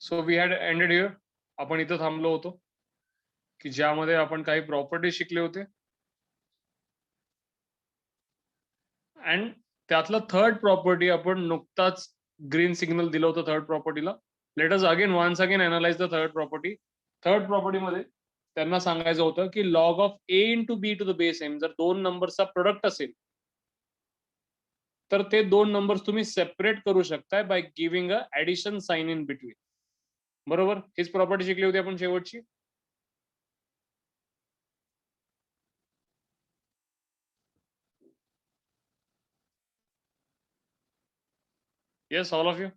So we had ended here. आपण इथं थांबलो होतो की ज्यामध्ये आपण काही प्रॉपर्टी शिकले होते अँड त्यातलं थर्ड प्रॉपर्टी आपण नुकताच ग्रीन सिग्नल दिलं होतं थर्ड प्रॉपर्टीला. Let us again once again analyse the third property. Third प्रॉपर्टीमध्ये त्यांना सांगायचं होतं की log of A into B to the base M जर दोन नंबरचा प्रोडक्ट असेल तर ते दोन नंबर्स तुम्ही सेपरेट करू शकताय by giving a addition sign in between. बरोबर, हीच प्रॉपर्टी शिकली होती आपण शेवटची. Yes all of you.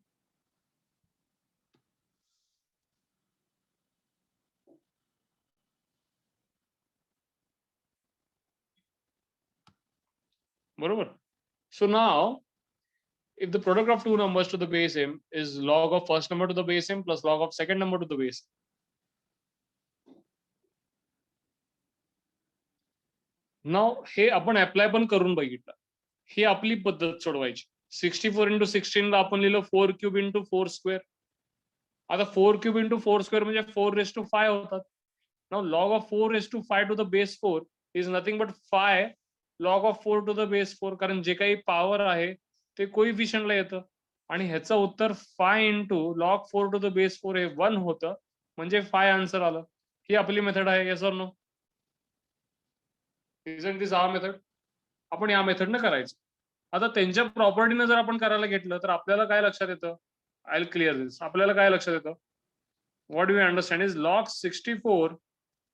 बरोबर. So now, if the product of two numbers to the base m is log of first number to the base m plus log of second number to the base. Now हे आपण apply पण करून बघितलं. ही आपली पद्धत सोडवायची. 64 into 16 ला आपण लिहिलं 4 cube into 4 square. आता 4 cube into 4 square म्हणजे 4 raised to 5 होतात. Now log of 4 raised to 5 to the base 4 is nothing but 5 log of 4 to the base 4 कारण जे काही पॉवर आहे ते कोइफिशियंटला येतं आणि ह्याचं उत्तर 5 into log 4 to the base 4 हे 1 होतं म्हणजे 5 आन्सर आलं. ही आपली मेथड आहे. Yes or no? Isn't this our method? आपण या मेथडनं करायचं. आता त्यांच्या प्रॉपर्टीनं जर आपण करायला घेतलं तर आपल्याला काय लक्षात येतं? आय विल क्लिअर दिस. आपल्याला काय लक्षात येतं? What we understand is log 64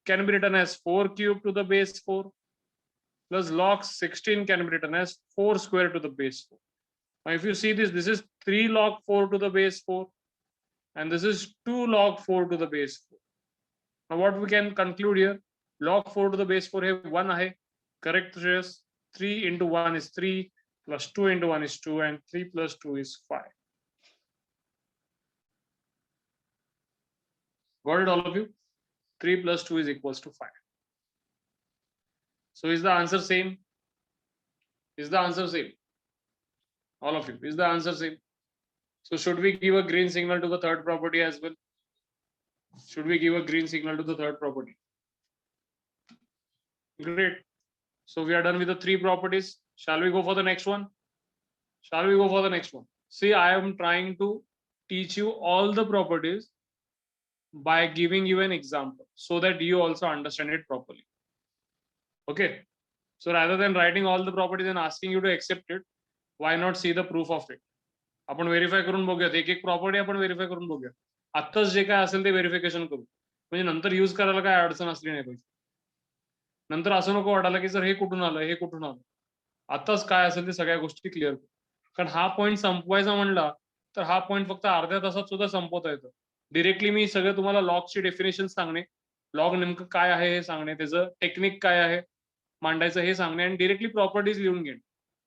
can be written as 4 cube to the base 4 plus log 16 can be written as 4 square to the base 4. Now if you see this, this is 3 log 4 to the base 4 and this is 2 log 4 to the base 4. Now what we can conclude here? Log 4 to the base 4 है 1 है. Correct, Shreyas? 3 into 1 is 3 plus 2 into 1 is 2 and 3 plus 2 is 5. Got it, all of you? 3 plus 2 is equals to 5. So is the answer same? Is the answer same? All of you, is the answer same? So should we give a green signal to the third property as well? Should we give a green signal to the third property? Great. So we are done with the three properties. Shall we go for the next one? Shall we go for the next one? See, I am trying to teach you all the properties by giving you an example so that you also understand it properly. Okay. So rather than writing all the properties and asking you to accept it, why not see the proof of it? आपण verify करून बघूयात. एक एक property आपण verify करून बघूया. आत्ताच जे काय असेल ते व्हेरिफिकेशन करू म्हणजे नंतर युज करायला काय अडचण असली नाही पाहिजे. नंतर असं नको वाटायला की सर हे कुठून आलं हे कुठून आलं. आताच काय असेल ते सगळ्या गोष्टी क्लिअर करू. कारण हा पॉईंट संपवायचा म्हणला तर हा पॉईंट फक्त अर्ध्या तासात सुद्धा संपवता येतो. डिरेक्टली मी सगळं तुम्हाला लॉगची डेफिनेशन सांगणे, लॉग नेमकं काय आहे हे सांगणे, त्याचं टेक्निक काय आहे मांडायचं हे सांगणे आणि डिरेक्टली प्रॉपर्टीज लिहून घेणे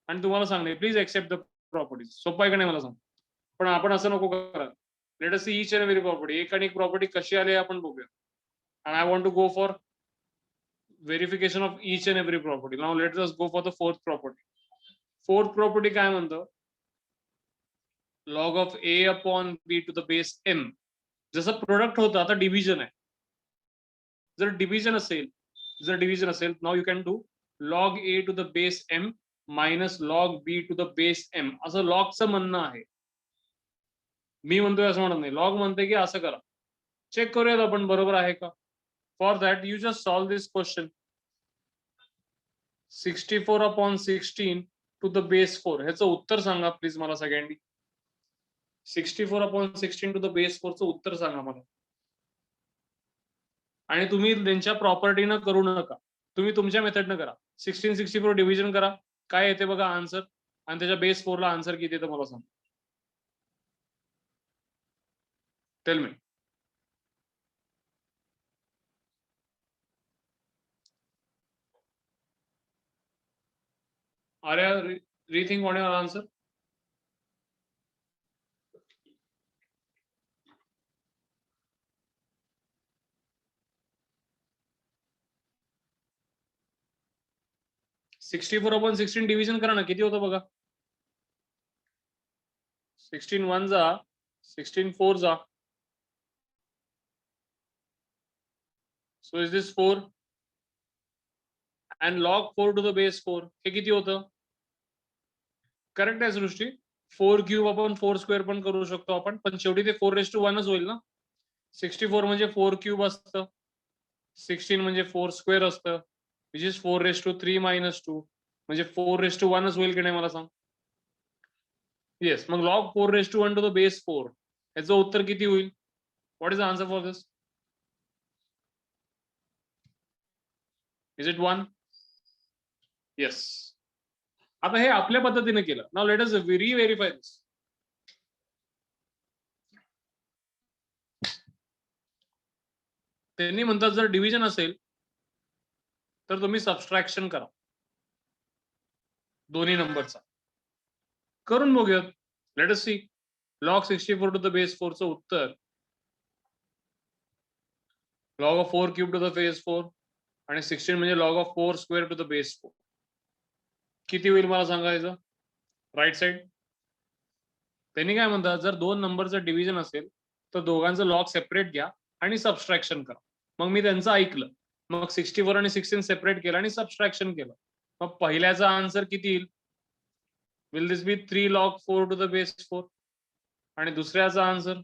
आणि तुम्हाला सांगणे प्लीज एक्सेप्ट द प्रॉपर्टीज. सोपं आहे का नाही मला सांग. पण आपण असं नको करा. Let us see each and every property. एक आणि एक प्रॉपर्टी कशी आली आपण बघूया. And I want to go for verification of each and every property. Now let us go for the fourth property. Fourth property काय म्हणतो? log of a upon b to the base m. जसं product होतं आता division आहे. जर division असेल now you can do log a to the base m minus log b to the base m असं लॉगचं म्हणणं आहे. मी म्हणतोय असं म्हणत नाही. लॉग म्हणते की असं करा. चेक करूयात आपण बरोबर आहे का. For that you just solve this question. 64 upon 16 to the base 4 ह्याचं उत्तर सांगा प्लीज मला सगळ्यांनी. 64 upon 16 to the base 4 चं उत्तर सांगा मला. आणि तुम्ही त्यांच्या प्रॉपर्टीनं करू नका. तुम्ही तुमच्या मेथडनं करा. 16 64 डिव्हिजन करा. काय येते बघा आन्सर आणि त्याच्या बेस 4 ला आन्सर किती येतं मला सांगा. Tell me. Arya, rethink on your answer. $64 upon 16 division करा ना किती होतं बघा. 16 1 जा 16 4 जा So is this 4? And log 4 to the base 4 हे किती होतं? करेक्ट आहे सृष्टी. 4 क्यूब आपण 4 स्क्वेअर पण करू शकतो आपण, पण शेवटी ते 4:1 होईल ना. 64 म्हणजे 4 क्यूब असतं, 16 म्हणजे 4 स्क्वेअर असतं, विच इज 4:3 - 2 म्हणजे 4:1 होईल की नाही मला सांग. येस, मग लॉग 4:1 टू द बेस 4 याचं उत्तर किती होईल? What is the answer for this? Is it 1? Yes. आता हे आपल्या पद्धतीने केलं. नाउ लेट अस व्हेरीफाय दिस. त्यांनी म्हणतात जर डिव्हिजन असेल तर तुम्ही सबस्ट्रॅक्शन करा दोन्ही नंबरचा. करून बघूयात. Let us see. Log 64 to the base 4 चं उत्तर log of 4 cube to the base 4 आणि 16 म्हणजे log of 4 square to the base 4 किती होईल मला सांगायचं. Right side. त्यांनी काय म्हणतात जर दोन नंबरचं डिव्हिजन असेल तर दोघांचं लॉग सेपरेट घ्या आणि सबस्ट्रॅक्शन करा. मग मी त्यांचं ऐकलं, मग 64 आणि 16 सेपरेट केलं आणि सबस्ट्रॅक्शन केलं. मग पहिल्याचा आन्सर किती येईल? Will this be 3 log 4 to the base 4 आणि दुसऱ्याचा answer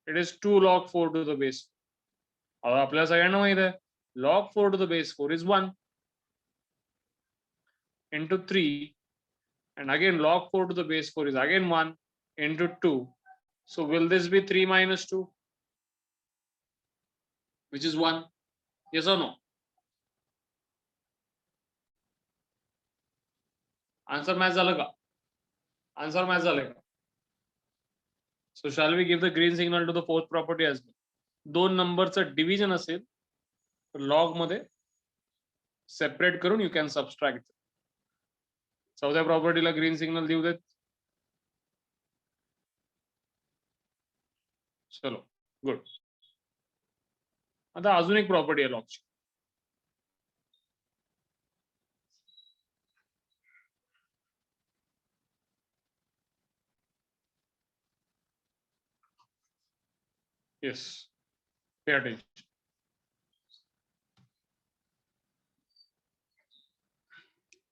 it is 2 log 4 to the base. आपल्याला सगळ्यांना माहित आहे log 4 to the base 4 is 1 into 3 and again log 4 to the base 4 is again 1 into 2. So will this be 3 minus 2 which is 1? Yes or no? Answer match झालं का? Answer match झालं का? So shall we give the green signal to the fourth property as well? दोन नंबरचं division असेल तर log मध्ये separate करून यू कॅन सबस्ट्रॅक्ट. चौथ्या प्रॉपर्टीला ग्रीन सिग्नल देऊ देत. चलो गुड. आता अजून एक प्रॉपर्टी आहे लॉगची. Yes, pay attention.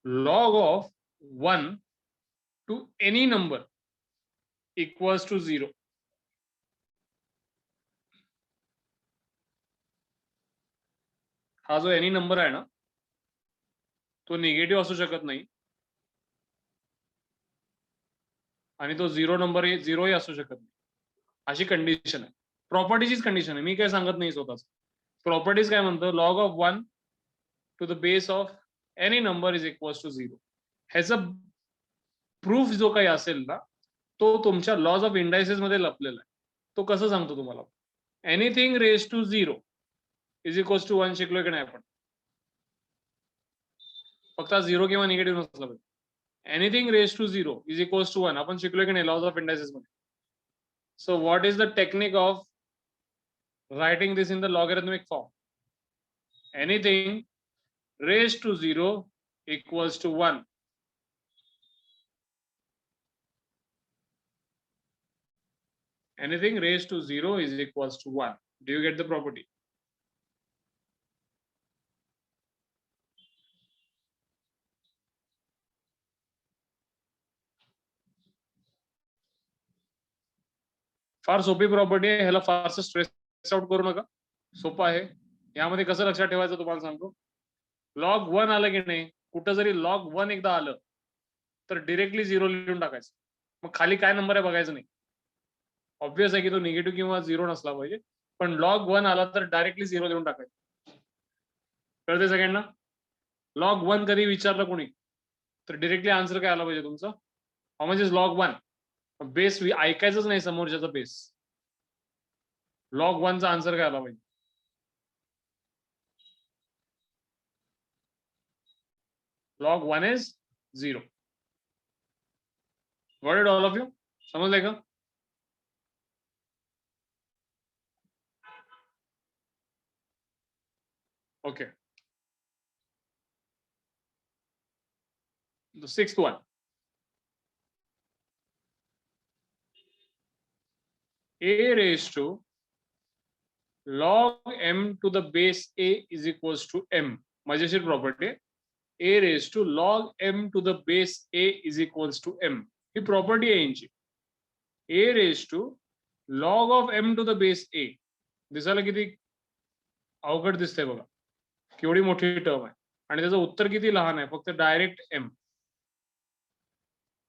Log of 1 to any number equals to 0. हा जो एनी नंबर आहे ना तो निगेटिव्ह असू शकत नाही आणि तो 0 नंबर 0 ही असू शकत नाही. अशी कंडिशन आहे. प्रॉपर्टीचीच कंडिशन आहे, मी काय सांगत नाही स्वतःच. प्रॉपर्टीज काय म्हणतो log of 1 to the base of any number is equals to 0. ह्याचा प्रूफ जो काही असेल ना तो तुमच्या लॉज ऑफ इंडायसेस मध्ये लपलेला आहे. तो कसं सांगतो तुम्हाला? Anything raise to 0 is equals to 1 शिकलोय की नाही आपण? फक्त 0 किंवा निगेटिव्ह नसला पाहिजे. Anything raise to 0 is equals to 1 आपण शिकलोय की नाही लॉज ऑफ इंडायसेस मध्ये? So what is the technique of writing this in the logarithmic form? Anything raised to 0 equals to 1. Anything raised to 0 is equals to 1. Do you get the property? फार सोपी property आहे, ह्याला फारसं stress out करू नका. सोपं आहे. यामध्ये कसं लक्षात ठेवायचं तुम्हाला सांगतो. लॉग 1 आलं की नाही, कुठं जरी लॉग 1 एकदा आलं तर डिरेक्टली 0 लिहून टाकायचं. मग खाली काय नंबर आहे बघायचं नाही. ऑब्वियस आहे की तो निगेटिव्ह किंवा 0 नसला पाहिजे, पण लॉग 1 आला तर डायरेक्टली 0 लिहून टाकायचं. कळते सगळ्यांना? लॉग 1 कधी विचारलं कोणी तर डिरेक्टली आन्सर काय आला पाहिजे तुमचं? How much is log 1? Base ऐकायचंच नाही समोरच्याचा बेस. लॉग 1 चा आन्सर काय आला पाहिजे? Log 1 is 0. Got it all of you? समजलंय का? Okay. The sixth one. A raised to log m to the base a is equals to m. मजेशीर property a raised to log m to the base a is equals to m. He property आहे यांची. a raised to log of m to the base a. दिसायला किती अवघड दिसतंय बघा, केवढी मोठी टर्म आहे आणि त्याचं उत्तर किती लहान आहे, फक्त डायरेक्ट m.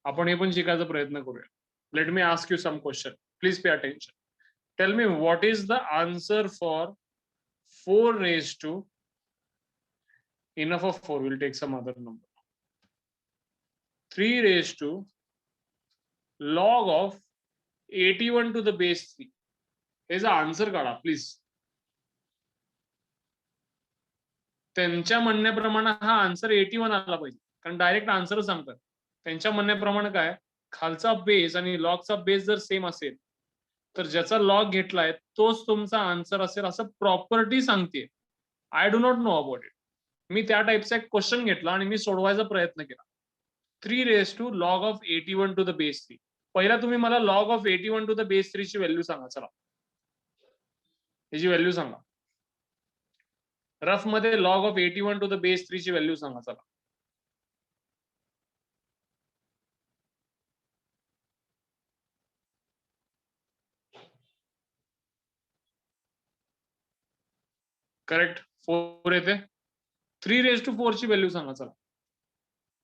आपण हे पण शिकायचा प्रयत्न करूया. Let me ask you some question, please pay attention. Tell me what is the answer for 4 raised to, enough of 4, we'll take some other number, 3 raised to log of 81 to the base 3. याचा answer काढा please. त्यांच्या म्हणण्याप्रमाणे हा answer 81 आला पाहिजे, कारण direct answer सांगतात. त्यांच्या म्हणण्याप्रमाणे काय, खालचा बेस आणि लॉगचा बेस जर सेम असेल तर ज्याचा लॉग घेतलाय तोच तुमचा आन्सर असेल असं प्रॉपर्टी सांगते. I do not know about it. मी त्या टाइपचा एक क्वेश्चन घेतला आणि मी सोडवायचा प्रयत्न केला. 3 raised to log of 81 to the base 3. पहिला तुम्ही मला log of 81 to the base 3 ची व्हॅल्यू सांगा. चला याची व्हॅल्यू सांगा. रफ मध्ये log of 81 to the base 3 ची व्हॅल्यू सांगा. चला करेक्ट 4 येते. 3 raised to 4 ची व्हॅल्यू सांगा. चला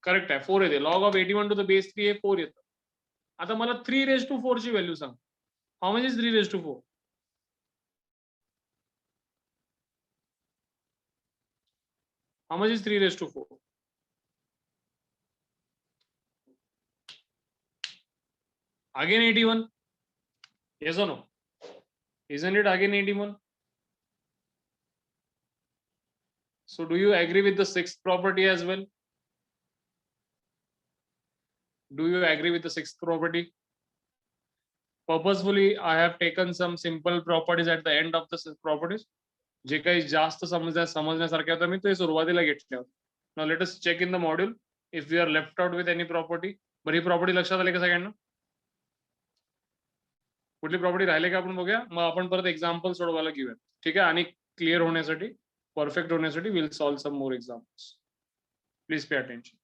करेक्ट आहे, 4 येते. log of 81 to the base 3 हे 4 येतं. आता मला 3 raised to 4 ची व्हॅल्यू सांग. How much is 3 raised to 4? How much is 3 raised to 4? Again 81. Yes or no? Isn't it again 81? So do you agree with the sixth property as well? Do you agree with the sixth property? Purposefully, I have taken some simple properties at the end of the properties. जे काही जास्त समजण्यासारखे होतं मी ते सुरुवातीला घेतले होते. Now let us check in the module if we are left out with any property. बरं ही प्रॉपर्टी लक्षात आली का सगळ्यांना? कुठली प्रॉपर्टी राहिले का आपण बघूया, मग आपण परत एक्झाम्पल सोडवायला घेऊया. ठीक आहे, आणि क्लिअर होण्यासाठी, परफेक्ट होण्यासाठी will solve some more examples. Please pay attention.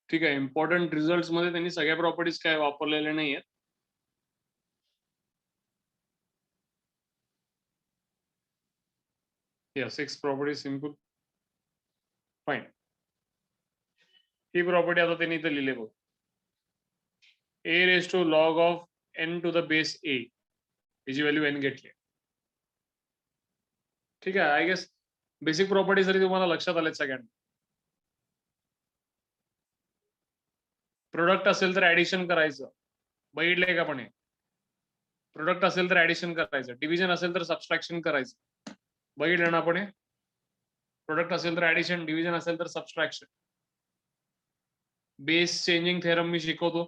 ठीक आहे, इम्पॉर्टंट रिझल्ट मध्ये त्यांनी सगळ्या प्रॉपर्टीज काय वापरलेल्या नाहीयेत. या 6 प्रॉपर्टी सिंपल फाईन. ही प्रॉपर्टी आता त्यांनी इथे लिहिले बघ. a raised to log of n to the base a, याची व्हॅल्यू n घेतली. ठीक आहे, आय गेस बेसिक प्रॉपर्टी जरी तुम्हाला लक्षात आलेत सगळ्यांना. प्रोडक्ट असेल तर ऍडिशन करायचं, बघितलंय का? पण हे प्रोडक्ट असेल तर ऍडिशन करायचं, डिव्हिजन असेल तर सबस्ट्रॅक्शन करायचं, बघितलं ना आपण हे. प्रोडक्ट असेल तर ऍडिशन, डिव्हिजन असेल तर सबस्ट्रॅक्शन. बेस चेंजिंग थेरम मी शिकवतो.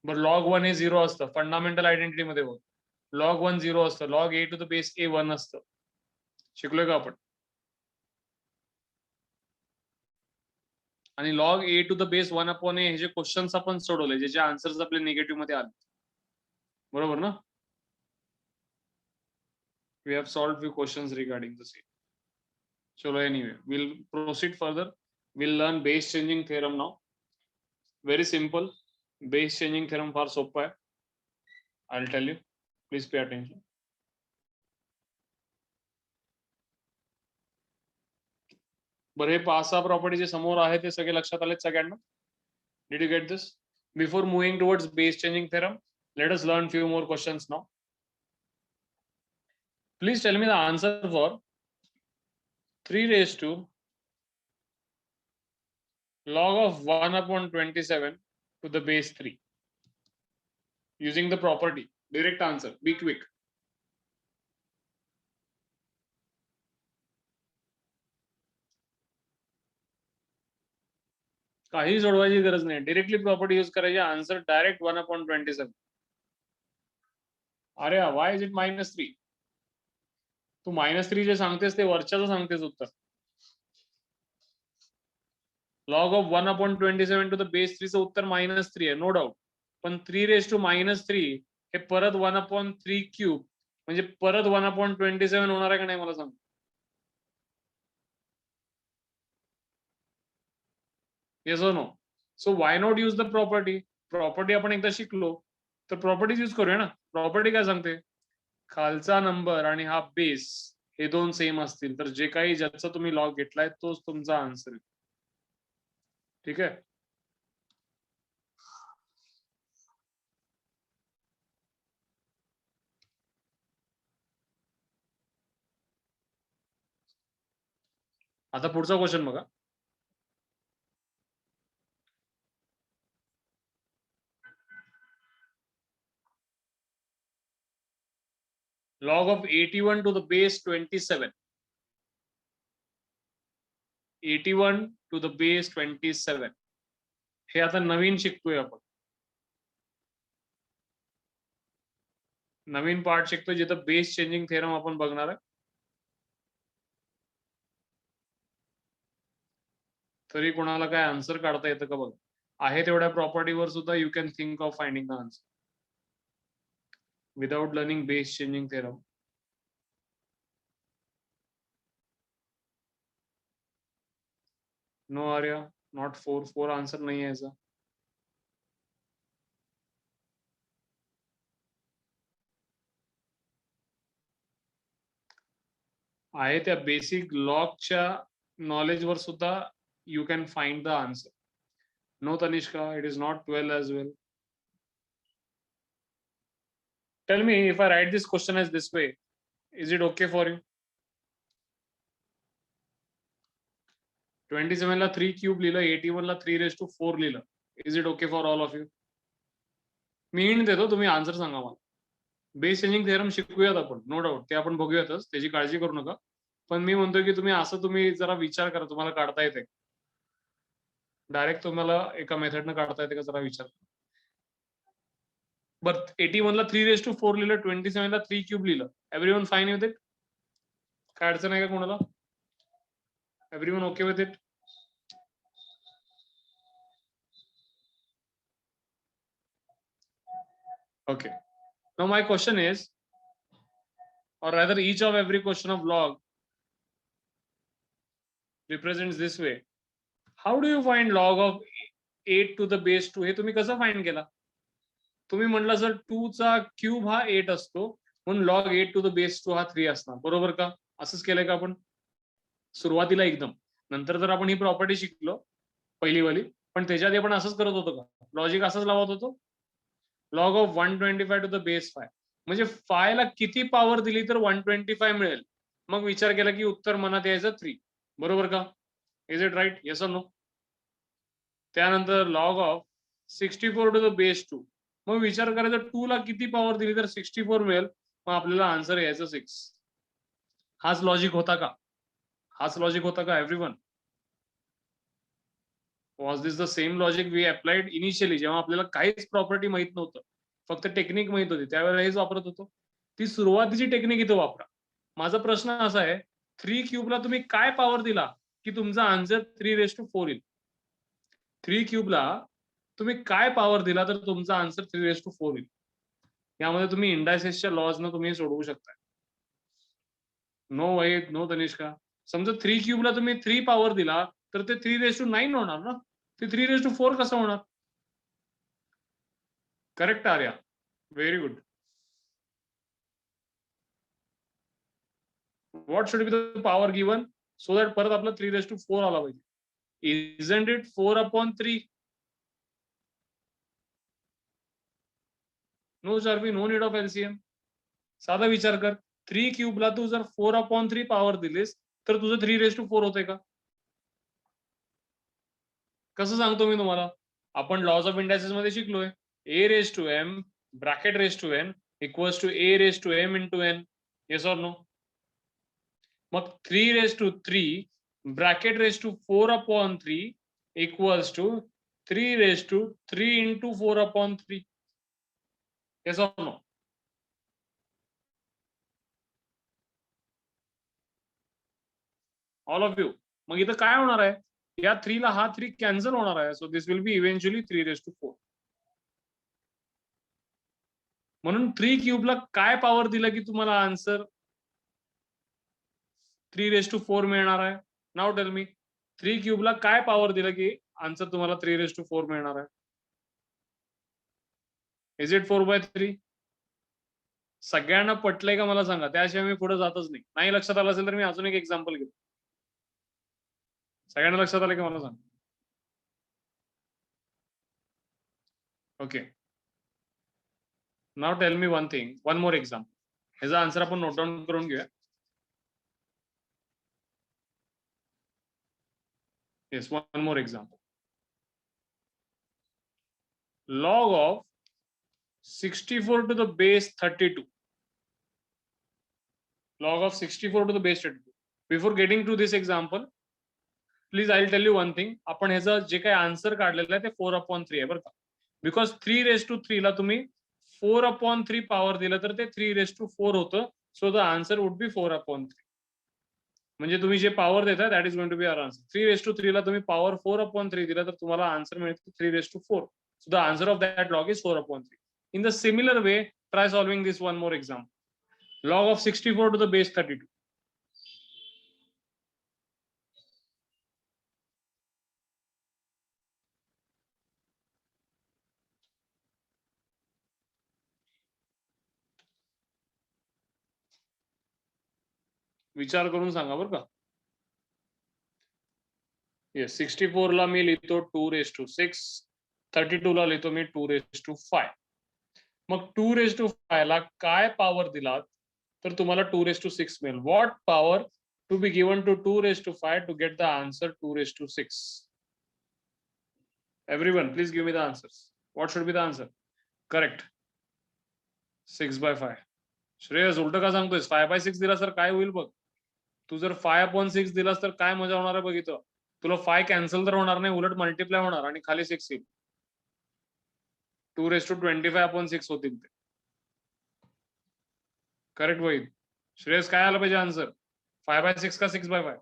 बरं लॉग 1 हे 0 असतं फंडामेंटल आयडेंटिटी मध्ये. बघ लॉग 1 0 असतं, log a to the base a 1 असतं. शिकलोय का आपण? आणि log a to the base 1 upon a हे जे क्वेश्चन्स आपण सोडवले, ज्याचे आन्सर्स आपले निगेटिव्ह मध्ये आले, बरोबर ना? We have solved few questions regarding the same. Chalo, anyway, we'll proceed further. We'll learn base changing theorem now. Very simple. Base changing theorem फार सोपा आहे. I'll tell you. Please pay attention. बरं हे 5-6 property जे समोर आहे ते सगळे लक्षात आलेत सगळ्यांना? Did you get this? Before moving towards base changing theorem, let us learn few more questions now. Please tell me the answer for 3 raised to log of 1 upon 27 to the base 3 using the property. Direct answer. Be quick. काही सोडवायची गरज नाही. Directly property use करायची. Answer direct 1 upon 27. अरे Y is it -3? तू -3 जे सांगतेस ते वरच्याचं सांगतेस उत्तर. Log of 1 upon 27 to the base 3 चं उत्तर -3 आहे, नो डाऊट. पण 3 raised to -3 हे परत 1 upon 3 क्यूब म्हणजे परत 1 upon 27 होणार आहे का नाही मला सांग. Yes or no? So why not use the property? Property आपण एकदा शिकलो तर प्रॉपर्टीज यूज करूया ना. प्रॉपर्टी काय सांगते? खालचा नंबर आणि हा बेस हे दोन सेम असतील तर जे काही ज्याचा तुम्ही लॉग घेतलाय तोच तुमचा आन्सर आहे. ठीक आहे. आता पुढचा क्वेश्चन बघा. log of 81 to the base 27. 81 to the base 27 हे आता नवीन शिकतोय आपण. नवीन पार्ट शिकतोय जिथं बेस चेंजिंग थेरम आपण बघणार आहे. तरी कोणाला काय आन्सर काढता येतं का बघा. आहे तेवढ्या प्रॉपर्टीवर सुद्धा you can think of finding the answer without learning base changing theorem. No Arya, not 4 answer नाही आहे याचा. आहे त्या बेसिक लॉगच्या नॉलेजवर सुद्धा you can find the answer. No Tanishka, it is not 12 as well. Tell me, if I write this question as this way, is it okay for you? 27 ला 3 cube लिहिलं, 81 ला 3 raised to 4 लिहिलं. Is it okay for all of you? Me hint देतो, तुम्ही answer सांगा मला. Base changing theorem शिकूयात आपण, no doubt. ते आपण बघूयातच, त्याची काळजी करू नका. पण मी म्हणतोय की तुम्ही जरा विचार करा, तुम्हाला काढता येते. डायरेक्ट तुम्हाला एका मेथडनं काढता येते का जरा विचार. बट 81 ला 3 raised to 4 लिहिलं, 27 ला 3 क्यूब लिहिलं. Everyone fine with it? काय अडचण आहे का कोणाला? Everyone okay with it? Okay. Now my question is, or rather each of every question of log represents this way. How do you find log of 8 to the base 2? हे तुम्ही कसं find केला? तुम्ही म्हटलं सर 2 चा cube हा 8 असतो म्हणून log 8 to the base 2 हा 3 असणार, बरोबर का? असंच केलंय का आपण सुरुवातीला एकदम? नंतर जर आपण ही प्रॉपर्टी शिकलो पहिली वाली, पण त्याच्या आधी आपण असंच करत होतो का? लॉजिक असंच लावत होतो. log of 125 to the base 5 म्हणजे 5 ला किती पॉवर दिली तर 125 मिळेल. मग विचार केला की उत्तर मनात यायचं 3, बरोबर का? Is it right? Yes or no? त्यानंतर log of 64 to the base 2 मग विचार करायचा 2 ला किती पॉवर दिली तर 64 मिळेल, मग आपल्याला आन्सर यायचं 6. हाच लॉजिक होता का? हाच लॉजिक होता का everyone? Was this the same logic we applied initially जेव्हा आपल्याला काहीच प्रॉपर्टी माहित नव्हतं, फक्त टेक्निक माहित होती, त्यावेळेला हेच वापरत होतो. ती सुरुवातीची टेक्निक इथे वापरा. माझा प्रश्न असा आहे, 3 क्यूबला तुम्ही काय पॉवर दिला की तुमचा आन्सर 3 raised to 4 येईल? 3 क्यूबला तुम्ही काय पॉवर दिला तर तुमचा आन्सर 3 raised to 4 येईल? यामध्ये तुम्ही इंडायसेसच्या लॉजनं तुम्ही सोडवू शकता. No Waheed, no Tanishka. समजा 3 क्यूबला तुम्ही 3 पॉवर दिला तर ते 3 raised to 9 होणार ना. ते 3 raised to 4 कसं होणार? Correct Arya, very good. What should be the power given so that परत आपला 3 raised to 4 आला पाहिजे. Isn't it 4 upon 3? No Charvi, no need of LCM. साधा विचार कर, 3 क्यूबला तू जर 4/3 पॉवर दिलीस तर तुझं 3/4 होते का? कसं सांगतो मी तुम्हाला? आपण लॉज ऑफ इंडायसेस मध्ये शिकलोय. a⁻m bracket raise to n equals to a⁻m into n. Yes or no? मग 3/3 bracket raise to 4/3 equals to 3/3 into 4/3. Yes or no? All of you. मग इथं काय होणार आहे? या 3 ला हा 3 कॅन्सल होणार आहे. So this will B eventually 3/4. म्हणून 3 क्यूबला काय पॉवर दिलं की तुम्हाला आन्सर 3/4 मिळणार आहे? नाव टेल मी. 3 क्यूबला काय पॉवर दिलं की आन्सर तुम्हाला 3/4 मिळणार आहे? Is it 4/3? सगळ्यांना पटलंय का मला सांगा, त्याशिवाय मी पुढे जातच नाही. नाही लक्षात आलं असेल तर मी अजून एक एक्झाम्पल घेतो. सगळ्यांना लक्षात आलं का मला सांग. Okay, now tell me one thing, one more example. ह्याचा आन्सर आपण नोट डाऊन करून घेऊया. Yes, one more example. Log of 64 to the base 32. Log of 64 to the base 32. Before getting to this example, please I will tell you one thing. आपण ह्याचं जे काही answer काढलेलं आहे ते 4/3 आहे बरं का. बिकॉज 3/3 ला तुम्ही 4/3 पॉवर दिलं तर ते 3/4 होतं. So the answer would be 4/3. म्हणजे तुम्ही जे पॉवर देता that is going to be our answer. 3/3 ला तुम्ही पॉवर 4/3 दिला तर तुम्हाला आन्सर मिळतो 3/4. So the answer of that log is 4/3. In the similar way, try solving this one more example. Log of 64 to the base 32. विचार करून सांगा बरं का. येस, 64 ला मी लिहितो 2/6, 32 ला लिहितो मी 2/5. मग 2/5 ला काय पॉवर दिलात तर तुम्हाला 2/6 मिळेल. What power to be given to 2/5 to get the answer 2/6? Everyone please give me the answers. What should be the answer? Correct, 6/5. Shreyas उलट का सांगतोयस? 5/6 दिला तर काय होईल बघ. तू जर 5/6 दिलास तर काय मजा होणार आहे बघितलं. तुला 5 कॅन्सल तर होणार नाही, उलट मल्टिप्लाय होणार आणि खाली 6 येईल. 2/25/6 होतील ते. करेक्ट होईल. श्रेयस काय आलं पाहिजे आन्सर? 5/6 का 6/5?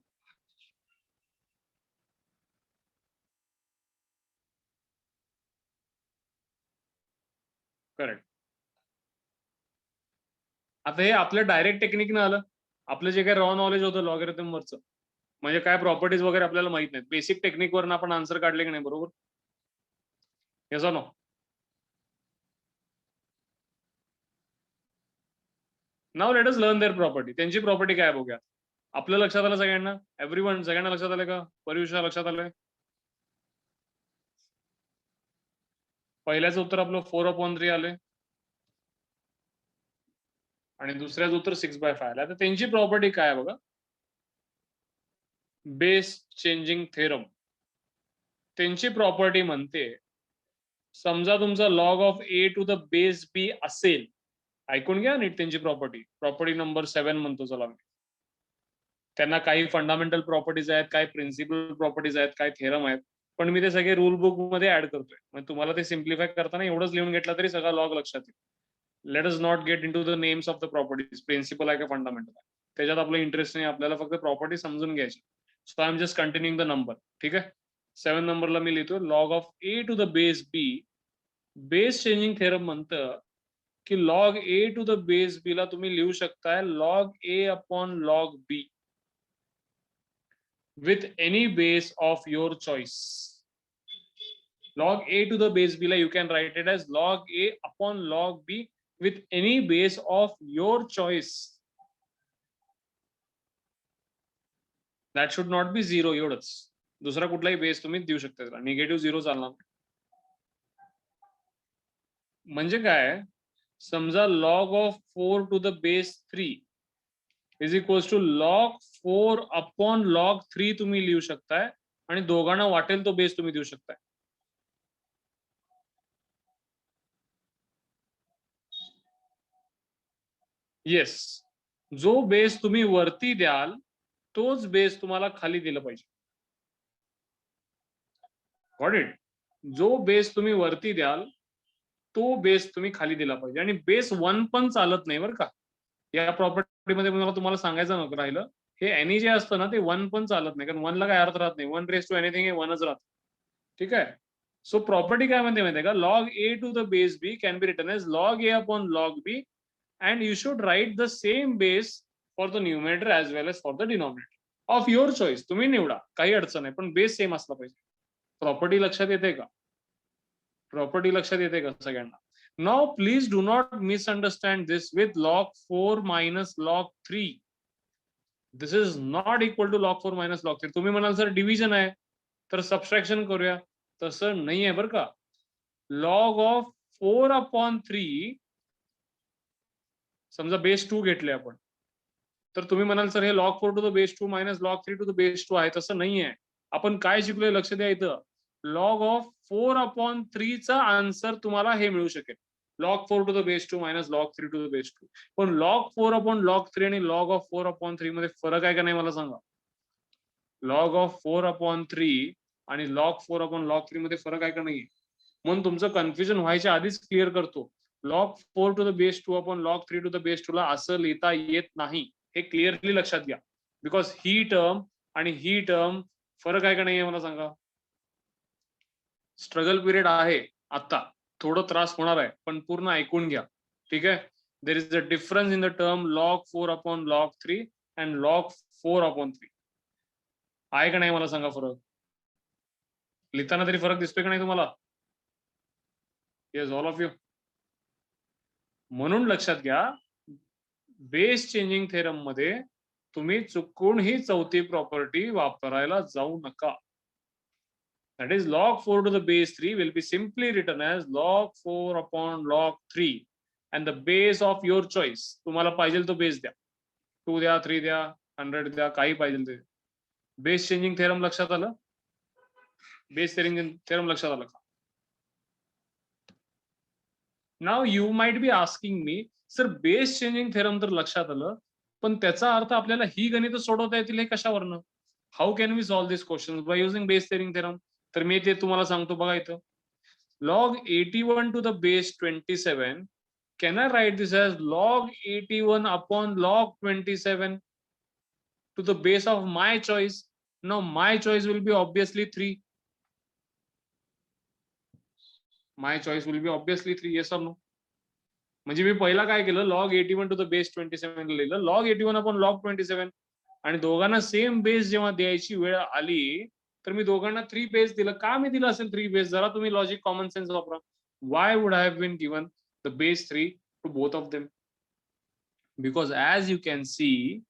करेक्ट. आता हे आपलं डायरेक्ट टेक्निक न आलं. आपलं जे काही रॉ नॉलेज होतं लॉगरिथम वरचं, म्हणजे काय प्रॉपर्टीज वगैरे आपल्याला माहित नाहीत, बेसिक टेक्निक वरून आपण आन्सर काढले की नाही, बरोबर? Yes or no? Now let us learn their property. त्यांची प्रॉपर्टी काय बघूया. आपलं लक्षात आलं सगळ्यांना? एव्हरीवन, सगळ्यांना लक्षात आलं का? परीक्षा लक्षात आलंय? पहिल्याचं उत्तर आपलं 4/3 आले आणि दुसऱ्याचं उत्तर 6/5 आलं. तर त्यांची प्रॉपर्टी काय आहे बघा. Base changing theorem. त्यांची प्रॉपर्टी म्हणते, समजा तुमचा log of a to the base b असेल. ऐकून घ्या नीट त्यांची प्रॉपर्टी. प्रॉपर्टी नंबर 7 म्हणतो चला मी. त्यांना काही फंडामेंटल प्रॉपर्टीज आहेत, काही प्रिन्सिपल प्रॉपर्टीज आहेत, काही थेरम आहेत, पण मी ते सगळे रूल बुक मध्ये ऍड करतोय. म्हणजे तुम्हाला ते सिम्प्लिफाय करताना एवढंच लिहून घेतलं तरी सगळा लॉग लक्षात येईल. Let us not get in to the names of the properties. Principle आहे का फंडामेंटल आहे त्याच्यात आपलं इंटरेस्ट नाही. आपल्याला फक्त प्रॉपर्टी समजून घ्यायची. So I am just continuing the number. ठीक आहे. 7 नंबरला मी लिहितो log of a to the base b. Base changing theorem म्हणतं की log a to the base b ला तुम्ही लिहू शकताय log a upon log b with any base of your choice. Log a to the base b, you can write it as log a upon log b with any base of your choice. That should not be 0 एवढंच. दुसरा कुठलाही base तुम्ही देऊ शकता त्याला. Negative 0 चालणार. म्हणजे काय, समजा log of 4 to the base 3 is equals to log 4 upon log 3 तुम्ही लिहू शकताय आणि दोघांना वाटेल तो बेस तुम्ही देऊ शकताय. येस, जो बेस तुम्ही वरती द्याल तोच बेस तुम्हाला खाली दिला पाहिजे. Got it? जो बेस तुम्ही वरती द्याल तो बेस तुम्ही खाली दिला पाहिजे. आणि बेस 1 पण चालत नाही बरं का. या प्रॉपर्टीमध्ये मला तुम्हाला सांगायचं नव्हतं राहिलं, हे एनी जे असतं ना ते 1 पण चालत नाही, कारण 1 ला काय अर्थ राहत नाही. 1 रेस टू एनिथिंग हे 1च राहतं. ठीक आहे. सो प्रॉपर्टी काय म्हणते माहिती आहे का, log A to the base B can be written as log A upon log B and you should write the same base for the numerator as well as for the denominator of your choice. तुम्ही निवडा, काही अडचण नाही, पण base same असला पाहिजे. Property लक्षात येते का? प्रॉपर्टी लक्षात येते का सगळ्यांना? Now please do not misunderstand this with log 4 minus log 3. This is not equal to log 4 minus log 3. तुम्ही म्हणाल सर डिव्हिजन आहे तर सबट्रॅक्शन करूया, तसं नाही आहे बरं का. log of 4 upon 3, समजा बेस 2 घेतले आपण, तर तुम्ही म्हणाल सर हे log 4 to the base 2 minus log 3 to the base 2 आहे, तसं नाही आहे. आपण काय शिकलोय लक्ष द्या इथं. log of 4 upon 3 चा आन्सर तुम्हाला हे मिळू शकेल, log 4 to the base 2 minus log 3 to the base 2. पण log 4 upon log 3 आणि log of 4 upon 3 मध्ये फरक आहे का नाही मला सांगा. log of 4 upon 3 आणि log 4 upon log 3 मध्ये फरक आहे का नाही. म्हणून तुमचं कन्फ्युजन व्हायच्या आधीच क्लिअर करतो. log 4 to the base 2 upon log 3 to the base 2 ला असं लिहिता येत नाही, हे क्लिअरली लक्षात घ्या. बिकॉज ही टर्म आणि ही टर्म फरक आहे का नाही मला सांगा. स्ट्रगल पिरियड आहे आता, थोडं त्रास होणार आहे, पण पूर्ण ऐकून घ्या. ठीक आहे. There is a difference in the term log 4 upon log 3 and log 4 upon 3. आहे का नाही मला सांगा फरक. लिहिताना तरी फरक दिसतोय का नाही तुम्हाला. Yes, all of you. म्हणून लक्षात घ्या, बेस चेंजिंग थेरम मध्ये तुम्ही चुकून ही चौथी प्रॉपर्टी वापरायला जाऊ नका. That is log 4 to the base 3 will be simply written as log 4 upon log 3 and the base of your choice. तुम्हाला पाहिजे तो बेस द्या, 2 द्या, 3 द्या, 100 द्या, काही पाहिजे ते. बेस चेंजिंग थेरम लक्षात आलं. बेस चेंजिंग थेरम लक्षात आलं का. Now you might be asking me, sir base changing theorem तर लक्षात आलं, पण त्याचा अर्थ आपल्याला ही गणित सोडवता येतील हे कशावरनं. How can we solve this question by using base changing theorem. तर मी ते तुम्हाला सांगतो बघा इथं. log 81 to the base 27, can I write this as log 81 upon log 27 to the base of my choice. Now my choice will be obviously 3. My choice will be obviously 3. Yes or no. म्हणजे मी पहिला काय केलं, log 81 to the base 27 लिहिलं, log 81 upon log 27, आणि दोघांना same base जेव्हा द्यायची वेळ आली तर मी दोघांना 3 बेस दिलं. का मी दिलं असेल 3 बेस, जरा तुम्ही लॉजिक कॉमन सेन्स वापरा. Why would I have been given the base 3 to both of them? Because as you can see,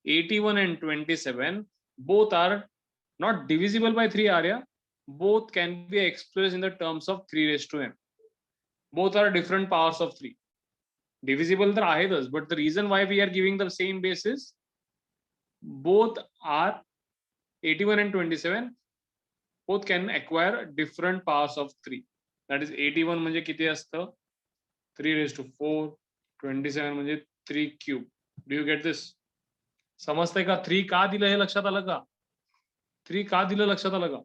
81 and 27 both are not divisible by 3 area. Both can be expressed in the terms of 3 raised to m. Both are different powers of 3. Divisible तर आहेतच, but the reason why we are giving the same base is both are 81 and 27 both can acquire different powers of 3. That is 81 म्हणजे किती असतं, 3 raised to 4. 27 म्हणजे 3 cube. Do you get this? समजतंय का. 3 का दिलं हे लक्षात आलं का. 3 का दिलं लक्षात आलं का.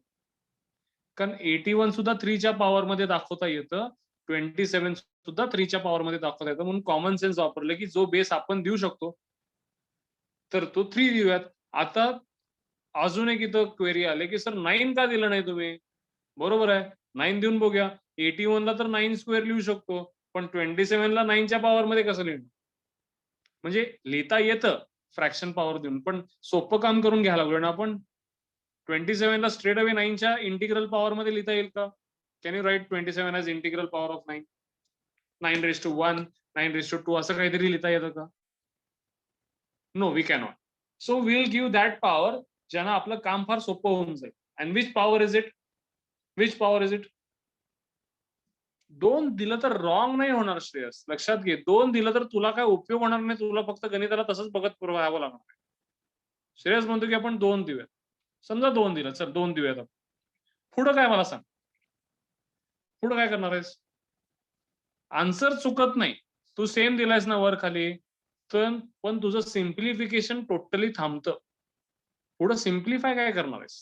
कारण 81 सुद्धा 3 च्या पॉवर मध्ये दाखवता येतं, 27 सुद्धा 3 च्या पॉवर मध्ये दाखवता येतं. म्हणून कॉमन सेन्स वापरले की जो बेस आपण देऊ शकतो तर तो 3 देऊयात. आता अजून एक इथं क्वेरी आले की सर 9 का दिलं नाही तुम्ही. बरोबर आहे, 9 देऊन बघूया. 81 ला तर 9 स्क्वेअर लिहू शकतो, पण 27 ला 9 च्या पॉवर मध्ये कसं लिहिणं. म्हणजे लिहिता येतं फ्रॅक्शन पॉवर देऊन, पण सोपं काम करून घ्यायला लागलो ना आपण. 27 ला स्ट्रेट अवे 9 च्या इंटिग्रल पॉवर मध्ये लिहिता येईल का. Can you write 27 as integral power of 9. 9 raise to 1, 9 raise to 2 असं काहीतरी लिहिता येतं का. No, we cannot. So will give that power ज्यानं आपलं काम फार सोपं होऊन जाईल. And which power is it. Which power is it. दोन दिलं तर रॉंग नाही होणार श्रेयस, लक्षात घे. दोन दिलं तर तुला काय उपयोग होणार नाही, तुला फक्त गणिताला तसंच बघत राहावं लागणार. श्रेयस म्हणतो की आपण दोन देऊयात. समजा दोन दिलं, चल दोन देऊयात आपण. पुढं काय मला सांग, पुढं काय करणार आहेस? आन्सर चुकत नाही, तू सेम दिलायस ना वर खाली, तर पण तुझं सिम्प्लिफिकेशन टोटली थांबतं. पुढं सिम्प्लिफाय काय करणार आहेस?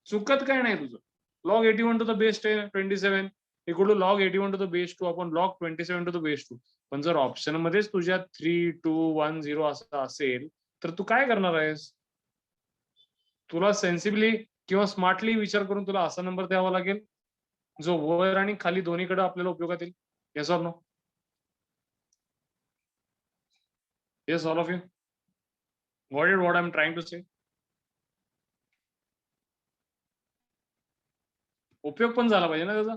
चुकत काय नाही तुझं. Log 81 to the base 27 equal to log 81 to the base 2 upon log 27 to the base 2. पण जर ऑप्शन मध्येच तुझ्या 3, 2, 1, 0 असं असेल तर तू काय करणार आहेस? तुला सेन्सिबली किंवा स्मार्टली विचार करून तुला असा नंबर द्यावा लागेल जो वर आणि खाली दोन्हीकडे आपल्याला उपयोगात येईल. Yes or no? Yes all of you? Got it what I'm trying to say? उपयोग पण झाला पाहिजे ना त्याचा.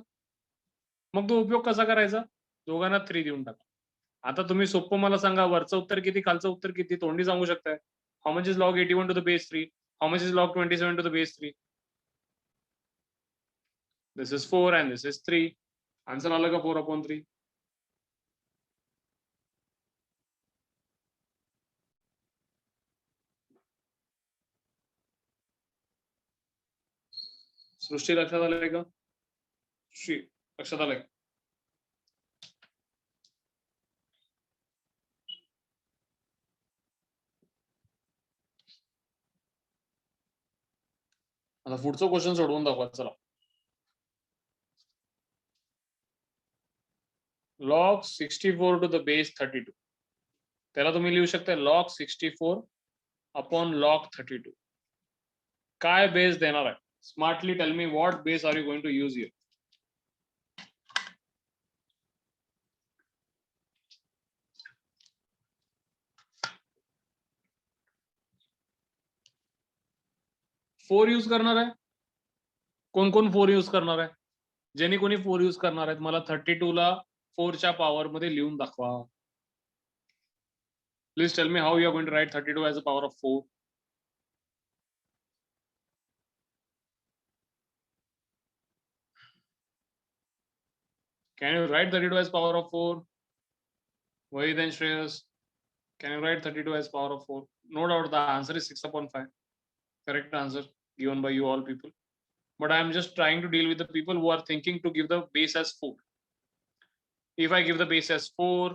मग तो उपयोग कसा करायचा? दोघांना 3 देऊन टाका. आता तुम्ही सोपं मला सांगा, वरचं उत्तर किती, खालचं उत्तर किती, तोंडी सांगू शकताय. How much is log 81 to the base 3? How much is log 27 to the base 3? This is 4 and this is 3. Answer आलं का 4/3? सृष्टी लक्षात आलंय का? श्री लक्षात आलंय? आता पुढचं क्वेश्चन सोडवून दाखवा चला. Log 64 to the base 32. त्याला तुम्ही लिहू शकता लॉग 64 अपॉन लॉग 32. काय बेस देणार आहे? Smartly tell me what base are you going to use here? Four यूज करणार आहे? कोण कोण 4 यूज करणार आहे? ज्यांनी कोणी 4 यूज करणार आहेत मला 32 ला 4 च्या पॉवर मध्ये लिहून दाखवा. Please tell me how you are going to write 32 as a power of 4. Can you write 32 as power of 4? Vahid and Shreyas, can you write 32 as power of 4? No doubt the answer is 6/5. Correct answer given by you all people. But I am just trying to deal with the people who are thinking to give the base as 4. If I give the base as 4,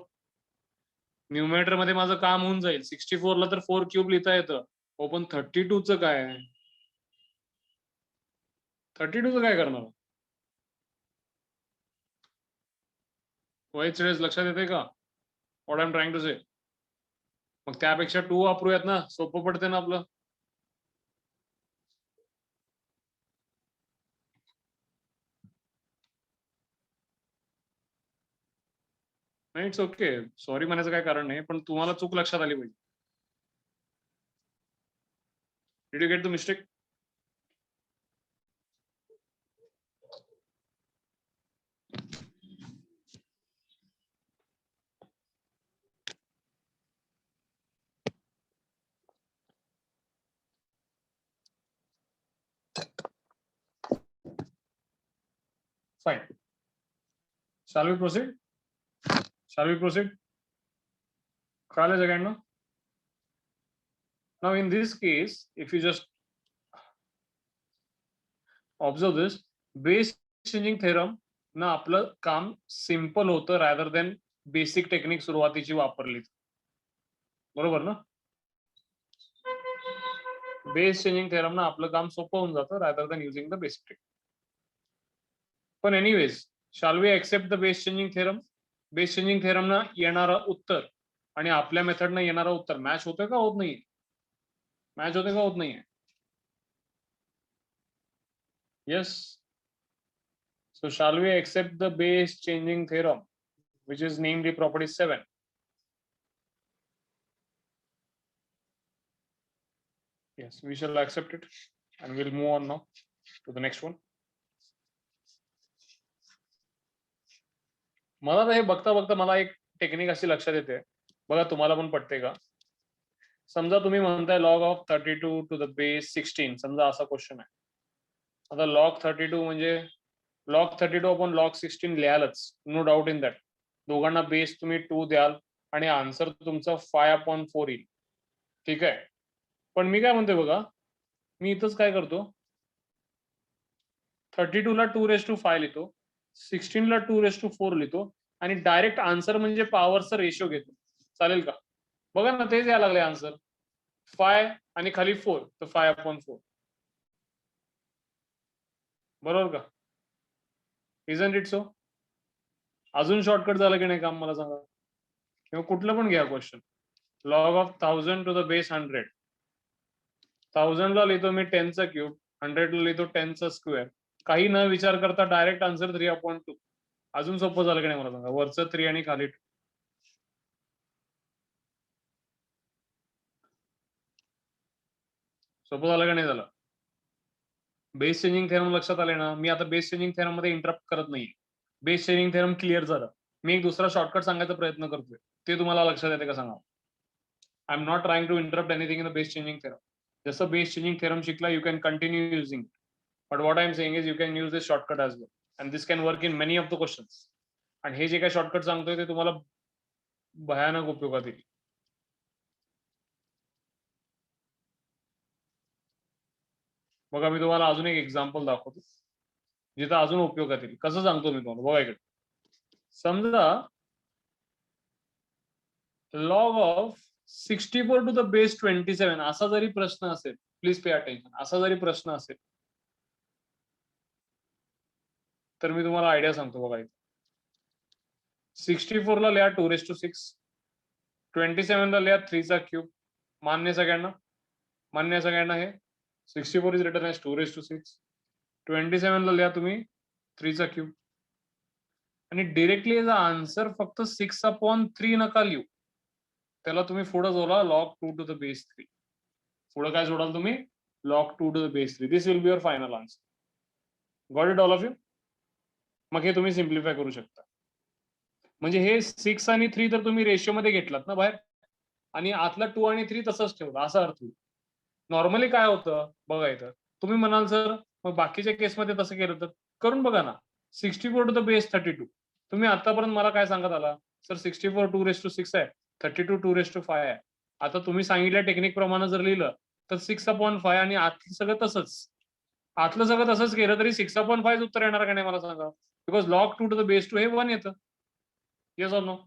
numerator मध्ये माझं काम होऊन जाईल. 64 ला तर 4 cube लिहिता येतं. हो पण 32 चं काय? 32 चं काय करणार? वाईट श्रेयस लक्षात येते का? What I am trying to say? मग त्यापेक्षा 2 वापरूयात ना, सोपं पडते ना आपलं. नाही इट्स ओके, सॉरी म्हणायचं काय कारण नाही, पण तुम्हाला चूक लक्षात आली पाहिजे. Did you get the mistake? Fine. Shall we proceed? Shall we proceed? College again, no? Now in this case, if you just observe this, base changing theorem ना आपलं काम सिंपल होतं rather than बेसिक टेक्निक सुरुवातीची वापरली. बरोबर ना? Base changing theorem ना आपलं काम सोपं होऊन जातं rather than using the basic technique. पण anyways, shall we accept the base changing theorem? Base changing theorem ना येणारं उत्तर आणि आपल्या मेथडनं येणारं उत्तर मॅच होतं का होत नाही? मॅच होते का होत नाही? Yes. So shall we accept the base changing theorem, which is named the property 7? Yes, we shall accept it and we'll move on now to the next one. मला तर हे बघता बघता मला एक टेक्निक अशी लक्षात येते, बघा तुम्हाला पण पटते का? समजा तुम्ही म्हणताय log of 32 to the base 16, समजा असा क्वेश्चन आहे. आता लॉग 32 म्हणजे लॉग 32 अपॉन लॉग 16 लिहालच, नो डाऊट इन दॅट. दोघांना बेस तुम्ही 2 द्याल आणि आन्सर तुमचा 5/4 येईल. ठीक आहे. पण मी काय म्हणतोय बघा, मी इथंच काय करतो, 32 ला 2/5 लिहितो, 16 ला 2/4 लिहितो आणि डायरेक्ट आन्सर म्हणजे पॉवरचा रेशो घेतो. चालेल का? बघा ना, तेच यायला लागले आन्सर. 5 आणि खाली 4, तर 5/4. बरोबर का? Isn't it so? अजून शॉर्टकट झालं की नाही काम मला सांगा. किंवा कुठलं पण घ्या question. Log of 1000 to the base 100. 1000 ला लिहितो मी 10 चा क्यूब, 100 ला लिहितो 10 चा स्क्वेअर. काही न विचार करता डायरेक्ट आन्सर 3/2. अजून सोपं झालं की नाही मला सांगा. वरचं 3 आणि खाली 2. सोपं झालं का नाही झालं? बेस चेंजिंग थेरम लक्षात आले ना. मी आता बेस चेंजिंग थेरम मध्ये इंटरप्ट करत नाही. बेस चेंजिंग थेरम क्लिअर झालं. मी एक दुसरा शॉर्टकट सांगायचा प्रयत्न करतोय, ते तुम्हाला लक्षात येते का सांगा. I am not trying to interrupt anything in the base changing theorem. जसं बेस चेंजिंग थेरम शिकला, you can continue using. But what I am saying is you can use this shortcut as well and this can work in many of the questions. आणि हे जे काही shortcut सांगतोय ते तुम्हाला भयानक उपयोगात येईल. बघा, मी तुम्हाला अजून एक एक्झाम्पल दाखवतो जिथं अजून उपयोगात येईल. कसं सांगतो मी तुम्हाला, बघा इकडे. समजा log of 64 to the base 27 असा जरी प्रश्न असेल, प्लीज पे अटेन्शन, असा जरी प्रश्न असेल, तर मी तुम्हाला आयडिया सांगतो. बघा इथे 64 ला लिहा 2/6, 27 ला लिहा 3 चा क्यूब. मान्य सगळ्यांना? मान्य सगळ्यांना हे? 64 इज रिटन एज 2/6, 27 ला लिहा तुम्ही 3 चा क्यूब. आणि डिरेक्टली याचा आन्सर फक्त 6/3 नका लिहू. त्याला तुम्ही पुढे जोडा लॉग 2 टू द बेस 3. पुढे काय जोडाल तुम्ही? Log 2 to the base 3. This will be your final answer. Got it all of you? मग हे तुम्ही सिम्प्लिफाय करू शकता. म्हणजे हे 6 आणि 3 तर तुम्ही रेशिओ मध्ये घेतलात ना बाहेर, आणि आतला 2 आणि 3 तसंच ठेवला, असा अर्थ होईल. नॉर्मली काय होतं बघा इथं, तुम्ही म्हणाल सर मग बाकीच्या केसमध्ये तसं केलं तर करून बघा ना. 64 टू द बेस 32. तुम्ही आतापर्यंत मला काय सांगत आला, सर 64 2/6 आहे, 32 2/5 आहे. आता तुम्ही सांगितल्या टेक्निक प्रमाणे जर लिहिलं तर 6/5 आणि आतलं सगळं तसंच. आतलं सगळं तसंच केलं तरी 6/5 उत्तर येणार का नाही मला सांगा. Because log 2 to the base 2 हे 1 येतं. Yes or no?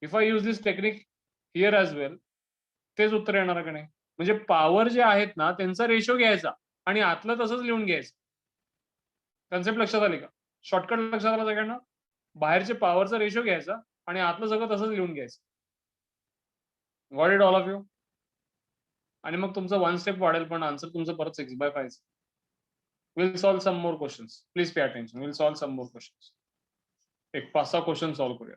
If I use this technique here as well, तेच उत्तर येणार का नाही. म्हणजे पॉवर जे आहेत ना त्यांचा रेशो घ्यायचा आणि आतलं तसंच लिहून घ्यायचं. कन्सेप्ट लक्षात आली का? शॉर्टकट लक्षात आला सगळ्यांना? बाहेरचे पॉवरचा रेशो घ्यायचा आणि आतलं सगळं तसंच लिहून घ्यायचं. Got it all of you? आणि मग तुमचं 1 स्टेप वाढेल, पण आन्सर तुमचं परत 6/5. Will solve some more questions. Please pay attention. Will solve some more questions. एक 5-6 क्वेश्चन सॉल्व करूया.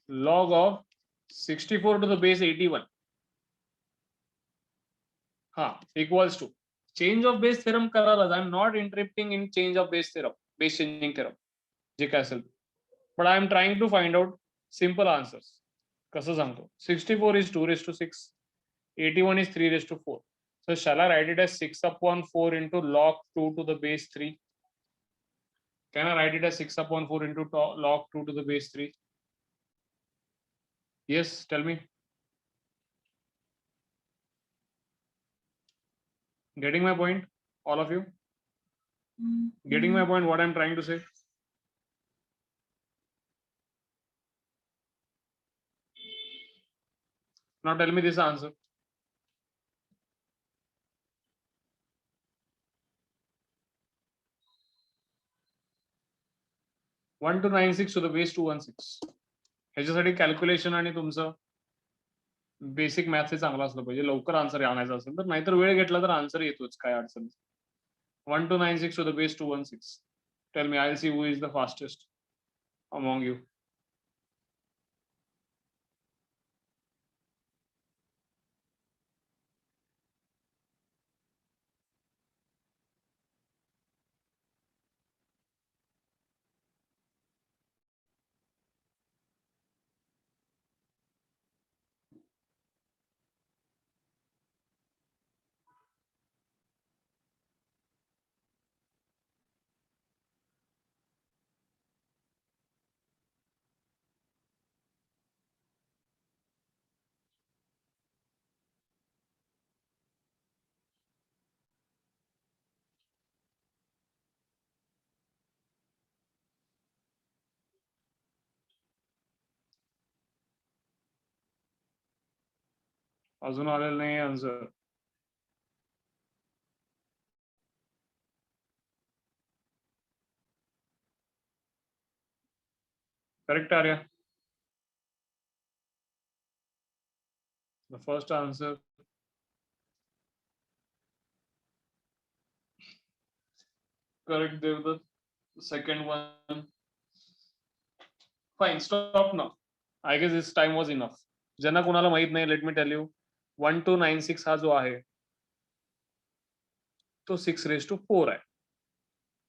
Log of 64 to the base 81 equals to change of base theorem करायला. I am not interesting in change of base theorem, base changing theorem जे काय असेल. But I am trying to find out simple answers. कसं सांगतो? 64 is 2/6, 81 is 3/4. So shall I write it as 6/4 into log 2 to the base 3? Can I write it as 6/4 into log 2 to the base 3? Yes, tell me. Getting my point, all of you? Getting my point, what I'm trying to say? Now tell me this answer. One to 96 to the base 216. ह्याच्यासाठी calculation आणि तुमचं basic maths हे चांगलं असलं पाहिजे. लवकर answer आणायचा असेल तर, नाहीतर वेळ घेतला तर आन्सर येतोच, काय अडचण नाही. 1 to 96 to the base 216. Tell me, I'll see who is the fastest among you. अजून आलेलं नाही answer. Correct Arya. The first answer. Correct, Devdutt. Second one. Fine, stop now. I guess this time was enough. ज्यांना कोणाला माहित नाही, let me tell you, 1296 हा जो आहे तो 6⁴ आहे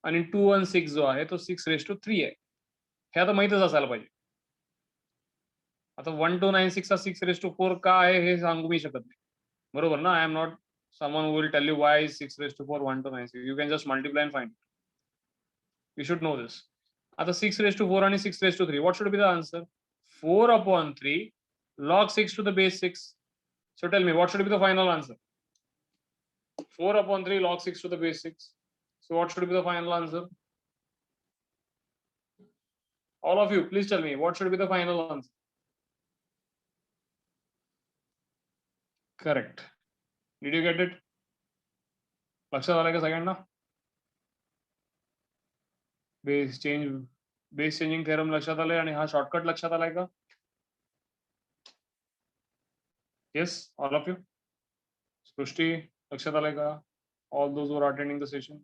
आणि 216 जो आहे तो 6�3 आहे. हे आता माहितच असायला पाहिजे. आता 1296 हा 6⁴ का आहे हे सांगू मी शकत नाही, बरोबर ना? I am not someone who will tell you why is 6⁴ 1296. You can just multiply and find. You should know this. आता 6⁴ आणि 6�3, what should be the answer? 4/3 log 6 to the base 6. So tell me, what should be the final answer? 4/3 log 6 to the base 6. So what should be the final answer? All of you, please tell me, what should be the final answer? Correct. Did you get it? लक्षात आलं का सगळ्यांना? Base changing theorem लक्षात आलाय आणि हा shortcut लक्षात आलाय का? Yes, all of you. सृष्टी लक्षात आलाय का? All those who are attending the session.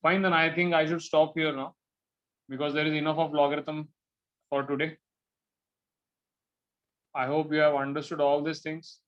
Fine, then I think I should stop here now because there is enough of logarithm for today. I hope you have understood all these things.